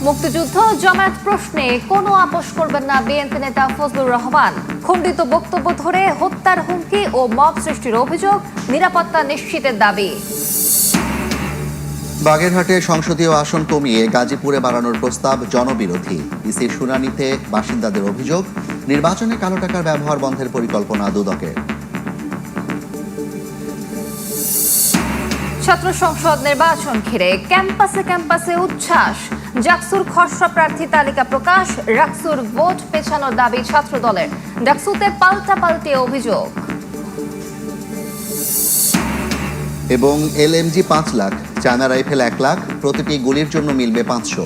মুক্তিযুদ্ধ জামায়াত প্রশ্নে কোনো আপোষ করবেন না বিএনপি নেতা ফজলুর রহমান। খণ্ডিত বক্তব্য ধরে হত্যার হুমকি ও মব সৃষ্টির অভিযোগ, নিরাপত্তা নিশ্চিতের দাবি। বাগেরহাটে সংসদীয় আসন কমিয়ে গাজীপুরে বাড়ানোর প্রস্তাব জনবিরোধী। ইসির শুনানিতে বাসিন্দাদের অভিযোগ, নির্বাচনে কালো টাকার ব্যবহার বন্ধের পরিকল্পনা দুদকের। ছাত্র সংসদ নির্বাচন ঘিরে ক্যাম্পাসে ক্যাম্পাসে উচ্ছ্বাস। ডাকসুর খসড়া প্রার্থী তালিকা প্রকাশ, রাকসুর ভোট পেছানোর দাবি ছাত্র দলের। ডাকসুতে পাল্টাপাল্টি অভিযোগ। এবং LMG 5 lakh, China rifle 1 lakh, প্রতিটি গুলির জন্য মিলবে 500।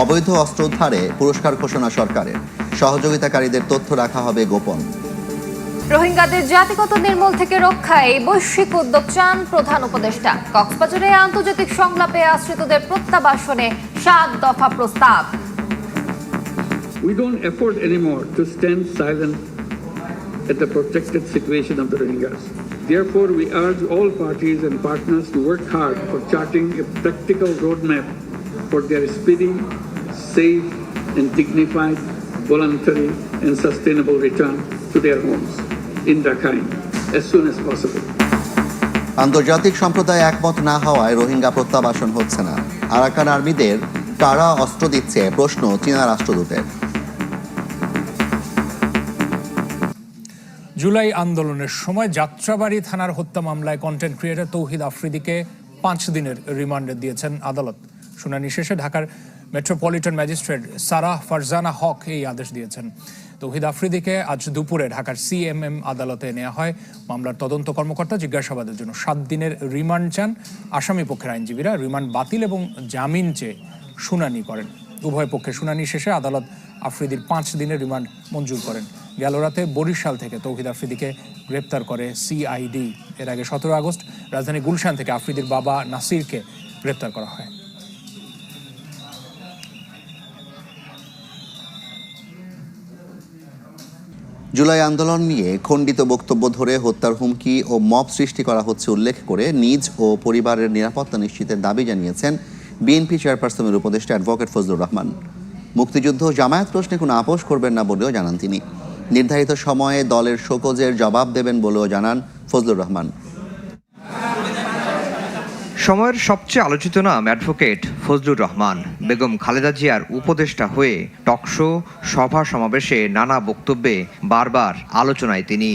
অবৈধ অস্ত্র উদ্ধারে পুরস্কার ঘোষণা সরকারের। সহযোগিতাকারীদের তথ্য রাখা হবে গোপন। রোহিঙ্গাদের জাতিগত নির্মূল থেকে রক্ষায় বৈশ্বিক উদ্যোগ চান প্রধান উপদেষ্টা। কক্সবাজারে আন্তর্জাতিক সংলাপে আশ্রিতদের প্রত্যাবাসনে 7 দফা প্রস্তাব। We don't afford anymore to stand silent at the protected situation of the Rohingyas. Therefore, we urge all parties and partners to work hard for charting a practical roadmap for their speedy, safe, and dignified, voluntary, and sustainable return to their homes in Rakhine as soon as possible. আন্তর্জাতিক সম্প্রদায় একমত না হওয়ায় রোহিঙ্গা প্রত্যাবাসন হচ্ছে না। Arakan আর্মিদের কারা অস্ত্র দিচ্ছে, প্রশ্ন চীনা রাষ্ট্রদূতের। জুলাই আন্দোলনের সময় যাত্রাবাড়ী থানার হত্যা মামলায় কন্টেন্ট ক্রিয়েটর তৌহিদ আফ্রিদিকে 5 দিনের রিমান্ডে দিয়েছেন আদালত। শুনানি শেষে ঢাকার মেট্রোপলিটন ম্যাজিস্ট্রেট সারাহ ফারজানা হক এই আদেশ দিয়েছেন। তৌহিদ আফ্রিদিকে আজ দুপুরে ঢাকার সিএমএম আদালতে নেওয়া হয়। মামলার তদন্ত কর্মকর্তা জিজ্ঞাসাবাদের জন্য 7 দিনের রিমান্ড চান। আসামি পক্ষের আইনজীবীরা রিমান্ড বাতিল এবং জামিন চেয়ে শুনানি করেন। উভয় পক্ষে শুনানি শেষে আদালত আফ্রিদির 5 দিনের রিমান্ড মঞ্জুর করেন। গেল রাতে বরিশাল থেকে তৌহিদ আফ্রিদিকে গ্রেপ্তার করে সিআইডি। এর আগে 17 আগস্ট রাজধানী গুলশান থেকে আফ্রিদির বাবা নাসিরকে গ্রেপ্তার করা হয়। জুলাই আন্দোলন নিয়ে খণ্ডিত বক্তব্য ধরে হত্যার হুমকি ও মব সৃষ্টি করা হচ্ছে উল্লেখ করে নিজ ও পরিবারের নিরাপত্তা নিশ্চিতের দাবি জানিয়েছেন বিএনপি চেয়ারপারসনের উপদেষ্টা অ্যাডভোকেট ফজলুর রহমান। মুক্তিযুদ্ধ জামায়াত প্রশ্নে কোনো আপোষ করবেন না বলেও জানান তিনি। নির্ধারিত সময়ে দলের শোকজের জবাব দেবেন বলেও জানান ফজলুর রহমান। সময়ের সবচেয়ে আলোচিত নাম অ্যাডভোকেট ফজলুর রহমান। বেগম খালেদা জিয়ার উপদেষ্টা হয়ে টকশো, সভা সমাবেশে নানা বক্তব্যে বারবার আলোচনায় তিনি।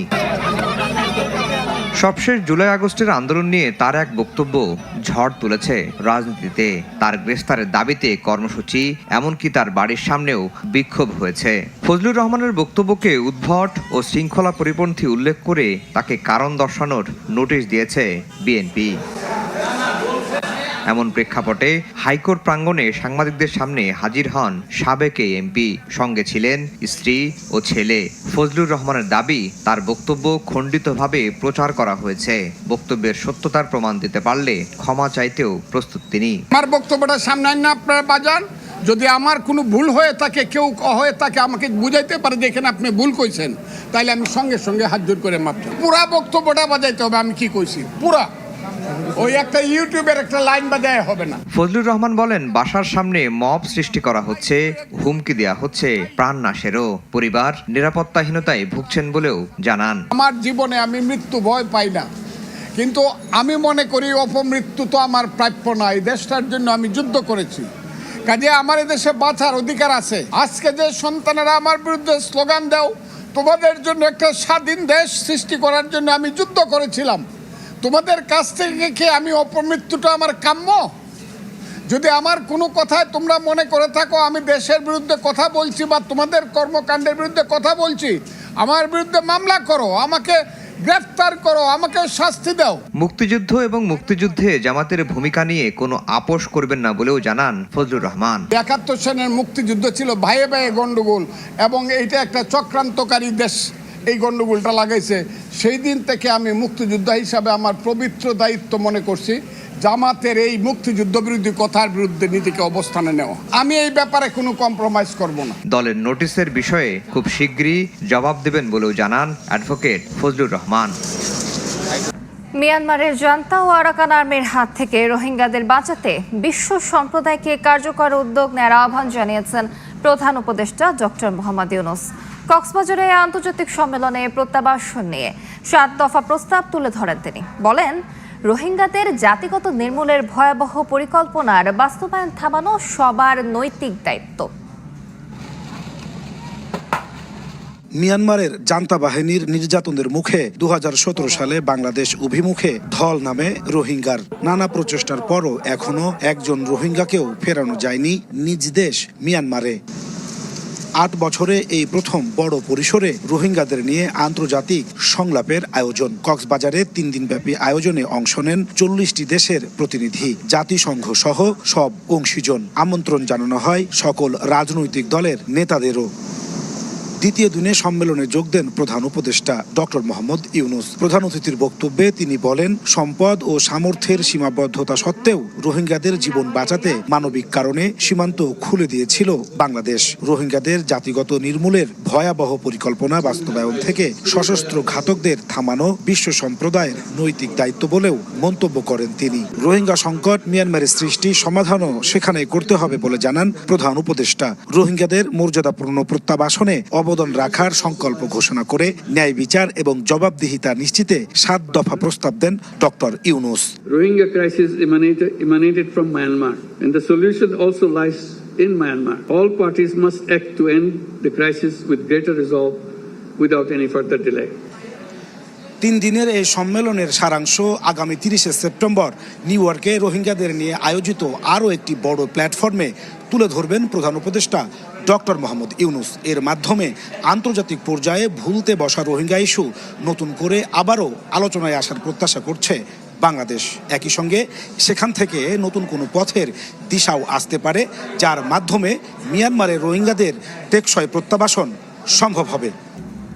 সবশেষ জুলাই আগস্টের আন্দোলন নিয়ে তার এক বক্তব্য ঝড় তুলেছে রাজনীতিতে। তার গ্রেফতারের দাবিতে কর্মসূচি, এমনকি তার বাড়ির সামনেও বিক্ষোভ হয়েছে। ফজলুর রহমানের বক্তব্যকে উদ্ভট ও শৃঙ্খলা পরিপন্থী উল্লেখ করে তাকে কারণ দর্শানোর নোটিশ দিয়েছে বিএনপি। এমন প্রেক্ষাপটে হাইকোর্ট প্রাঙ্গণে সাংবাদিকদের সামনে হাজির হন সাবেক এমপি। সঙ্গে ছিলেন স্ত্রী ও ছেলে। ফজলুর রহমানের দাবি, তার বক্তব্য খণ্ডিতভাবে প্রচার করা হয়েছে। বক্তব্যের সত্যতার প্রমাণ দিতে পারলে ক্ষমা চাইতেও প্রস্তুত তিনি। আমার বক্তব্যটা সামনে না আপনারা বাজান, যদি আমার কোনো ভুল হয়ে থাকে, কেউ হয়ে থাকে, আমাকে বুঝাইতে পারে দেখেন আপনি ভুল কইছেন, তাইলে আমি সঙ্গে সঙ্গে হাত জোর করে মাপ চাই। পুরা বক্তব্যটা বাজাইতে হবে আমি কি কইছি, পুরা। ওই একটা ইউটিউবের একটা লাইন বাজায় হবে না। ফজলুর রহমান বলেন, বাসার সামনে মব সৃষ্টি করা হচ্ছে, হুমকি দেয়া হচ্ছে, প্রাণ নাশেরও। পরিবার নিরাপত্তাহীনতায় ভুগছেন বলেও জানান। আমার জীবনে আমি মৃত্যু ভয় পাই না, কিন্তু আমি মনে করি অপমৃত্যু তো আমার প্রাপ্য নয়। দেশটার জন্য আমি যুদ্ধ করেছি, কাজে আমার এদেশে বাঁচার অধিকার আছে। আজকে যে সন্তানেরা আমার বিরুদ্ধে স্লোগান দাও, তোমাদের জন্য একটা স্বাধীন দেশ সৃষ্টি করার জন্য আমি যুদ্ধ করেছিলাম, তোমাদের কাছ থেকে কি আমি অপমৃত্যুটা আমার কাম্য? যদি আমার কোনো কথায় তোমরা মনে করে থাকো আমি দেশের বিরুদ্ধে কথা বলছি বা তোমাদের কর্মকাণ্ডের বিরুদ্ধে কথা বলছি, আমার বিরুদ্ধে মামলা করো, আমাকে গ্রেফতার করো, আমাকে শাস্তি দাও। মুক্তিযুদ্ধ এবং মুক্তিযুদ্ধে জামাতের ভূমিকা নিয়ে কোনো আপোষ করবেন না বলেও জানান ফজলুর রহমান। ৭১ সনের মুক্তিযুদ্ধ ছিল ভাইয়ে ভাইয়ে গন্ডগোল, এবং এইটা একটা চক্রান্তকারী দেশ এই গন্ডগোলটা লাগাইছে। সেই দিন থেকে আমি মুক্তিযোদ্ধা হিসাবে আমার পবিত্র দায়িত্ব মনে করছি জামাতের এই মুক্তিযুদ্ধ বিরোধী কথার বিরুদ্ধে নীতিকে অবস্থানে নেওয়া। আমি এই ব্যাপারে কোনো কম্প্রোমাইজ করব না। দলের নোটিশের বিষয়ে খুব শীঘ্রই জবাব দেবেন বলেও জানান অ্যাডভোকেট ফজলুর রহমান। মিয়ানমারের জান্তা ও আরাকান আর্মির হাত থেকে রোহিঙ্গাদের বাঁচাতে বিশ্ব সম্প্রদায়কে কার্যকর উদ্যোগ নেওয়ার আহ্বান জানিয়েছেন প্রধান উপদেষ্টা ডক্টর মোহাম্মদ ইউনূস। কক্সবাজারে আন্তর্জাতিক সম্মেলনে প্রত্যাবাসন নিয়ে 7 দফা প্রস্তাব তুলে ধরেন তিনি। বলেন, রোহিঙ্গাদের জাতিগত নির্মূলের ভয়াবহ পরিকল্পনার বাস্তবায়ন থামানো সবার নৈতিক দায়িত্ব। মিয়ানমারের জান্তা বাহিনীর নির্যাতনের মুখে 2017 সালে বাংলাদেশ অভিমুখে ধল নামে রোহিঙ্গার নানা প্রচেষ্টার পরও এখনো একজন রোহিঙ্গাকেও ফেরানো যায়নি নিজ দেশ মিয়ানমারে। 8 বছরে এই প্রথম বড় পরিসরে রোহিঙ্গাদের নিয়ে আন্তর্জাতিক সংলাপের আয়োজন। কক্সবাজারে 3 দিনব্যাপী আয়োজনে অংশ নেন 40টি দেশের প্রতিনিধি, জাতিসংঘ সহ সব অংশীজন। আমন্ত্রণ জানানো হয় সকল রাজনৈতিক দলের নেতাদেরও। দ্বিতীয় দিনে সম্মেলনে যোগ দেন প্রধান উপদেষ্টা ডক্টর মোহাম্মদ ইউনূস। প্রধান অতিথির বক্তব্যে তিনি বলেন, সম্পদ ও সামর্থ্যের সীমাবদ্ধতা সত্ত্বেও রোহিঙ্গাদের জীবন বাঁচাতে মানবিক কারণে সীমান্ত খুলে দিয়েছিল বাংলাদেশ। রোহিঙ্গাদের জাতিগত নির্মূলের ভয়াবহ পরিকল্পনা বাস্তবায়ন থেকে সশস্ত্র ঘাতকদের থামানো বিশ্ব সম্প্রদায়ের নৈতিক দায়িত্ব বলেও মন্তব্য করেন তিনি। রোহিঙ্গা সংকট মিয়ানমারের সৃষ্টি সমাধানও সেখানে করতে হবে বলে জানান প্রধান উপদেষ্টা। রোহিঙ্গাদের মর্যাদাপূর্ণ প্রত্যাবাসনে অবদান রাখার সংকল্প ঘোষণা করে ন্যায় বিচার এবং জবাবদিহিতা নিশ্চিতে 7 দফা প্রস্তাব দেন doctor Yunus. Rohingya crisis emanated from Myanmar, and the solution also lies in Myanmar. All parties must act to end the crisis with greater resolve without any further delay. 3 দিনের এই সম্মেলনের সারাংশ আগামী 30 সেপ্টেম্বর নিউ ইয়র্কে রোহিঙ্গাদের নিয়ে আয়োজিত আরও একটি বড় প্ল্যাটফর্মে তুলে ধরবেন প্রধান উপদেষ্টা ডক্টর মোহাম্মদ ইউনূস। এর মাধ্যমে আন্তর্জাতিক পর্যায়ে ভুলতে বসা রোহিঙ্গা ইস্যু নতুন করে আবারও আলোচনায় আসার প্রত্যাশা করছে বাংলাদেশ। একই সঙ্গে সেখান থেকে নতুন কোনো পথের দিশাও আসতে পারে, যার মাধ্যমে মিয়ানমারের রোহিঙ্গাদের টেকসই প্রত্যাবাসন সম্ভব হবে।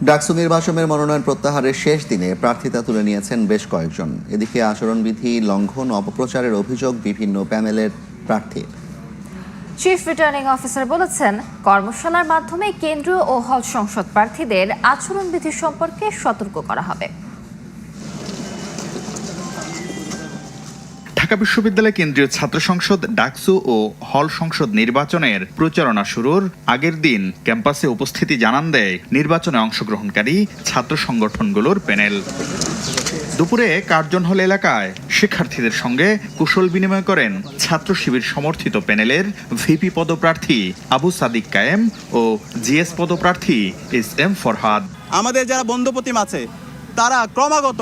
ডাকসু নির্বাচনের মনোনয়ন প্রত্যাহারের শেষ দিনে প্রার্থিতা তুলে নিয়েছেন বেশ কয়েকজন। এদিকে আচরণবিধি লঙ্ঘন, অপপ্রচারের অভিযোগ বিভিন্ন প্যানেলের প্রার্থীর। চিফ রিটার্নিং অফিসার বলেছেন, কর্মশালার মাধ্যমে কেন্দ্রীয় ও হল সংসদ প্রার্থীদের আচরণবিধি সম্পর্কে সতর্ক করা হবে। ঢাকা বিশ্ববিদ্যালয় কেন্দ্রীয় ছাত্র সংসদ ডাকসু ও হল সংসদ নির্বাচনের প্রচারণা শুরুর আগের দিন ক্যাম্পাসে উপস্থিতি জানান দেয় নির্বাচনে অংশগ্রহণকারী ছাত্র সংগঠনগুলোর প্যানেল। দুপুরে কার্জন হল এলাকায় শিক্ষার্থীদের সঙ্গে কুশল বিনিময় করেন ছাত্র শিবির সমর্থিত প্যানেলের ভিপি পদপ্রার্থী আবু সাদিক কায়েম ও জিএস পদপ্রার্থী SM ফরহাদ। আমাদের যারা বন্ধুপ্রতিম আছে তারা ক্রমাগত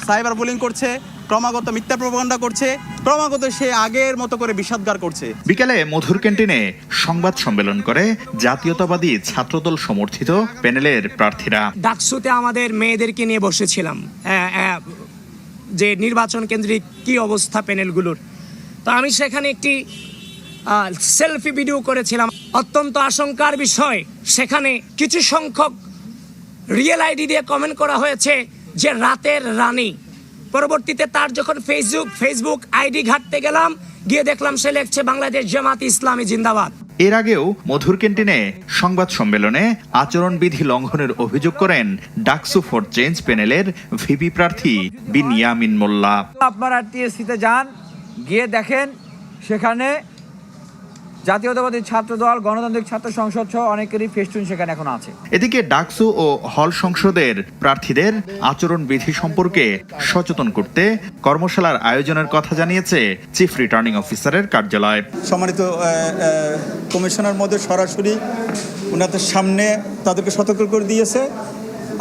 সাইবার বুলিং করছে, ক্রমাগত মিথ্যা প্রপাগান্ডা করছে, ক্রমাগত সে আগের মতো করে বিষাদগার করছে। বিকালে মধুর ক্যান্টিনে সংবাদ সম্মেলন করে জাতীয়তাবাদী ছাত্রদল সমর্থিত প্যানেলের প্রার্থীরা। ডাকসুতে আমাদের মেয়েদেরকে নিয়ে বসেছিলাম যে নির্বাচন কেন্দ্রিক কি অবস্থা প্যানেলগুলোর। তো আমি সেখানে একটি সেলফি ভিডিও করেছিলাম। অত্যন্ত আশঙ্কার বিষয়, সেখানে কিছু সংখ্যক রিয়েল আইডি দিয়ে কমেন্ট করা হয়েছে যে রাতের রানী। পরবর্তীতে তার যখন ফেসবুক আইডি ঘাঁটতে গেলাম, গিয়ে দেখলাম সে লেখছে বাংলাদেশ জামাত ইসলামী জিন্দাবাদ। এর আগেও মধুর ক্যান্টিনে সংবাদ সম্মেলনে আচরণবিধি লঙ্ঘনের অভিযোগ করেন ডাকসু ফর চেঞ্জ প্যানেলের ভিপি প্রার্থী বিনিয়ামিন মোল্লা। আপনারা টিএসসিতে যান, গিয়ে দেখেন সেখানে জাতীয়তাবাদী ছাত্রদল, গণতান্ত্রিক ছাত্র সংসদ সহ অনেকেরই ফেস্টুন সেখানে এখন আছে। এদিকে ডাকসু ও হল সংসদের প্রার্থীদের আচরণবিধি সম্পর্কে সচেতন করতে কর্মশালার আয়োজনের কথা জানিয়েছে চিফ রিটার্নিং অফিসারের কার্যালয়। সম্মানিত কমিশনার মধ্যে সরাসরি ওনাদের সামনে তাদেরকে সতর্ক করে দিয়েছে,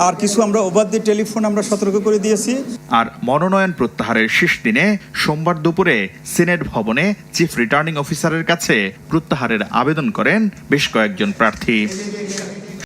আর কিছু আমরা ওভার দি টেলিফোন আমরা সতর্ক করে দিয়েছি। আর মনোনয়ন প্রত্যাহারের শেষ দিনে সোমবার দুপুরে সিনেট ভবনে চিফ রিটার্নিং অফিসারের কাছে প্রত্যাহারের আবেদন করেন বেশ কয়েকজন প্রার্থী।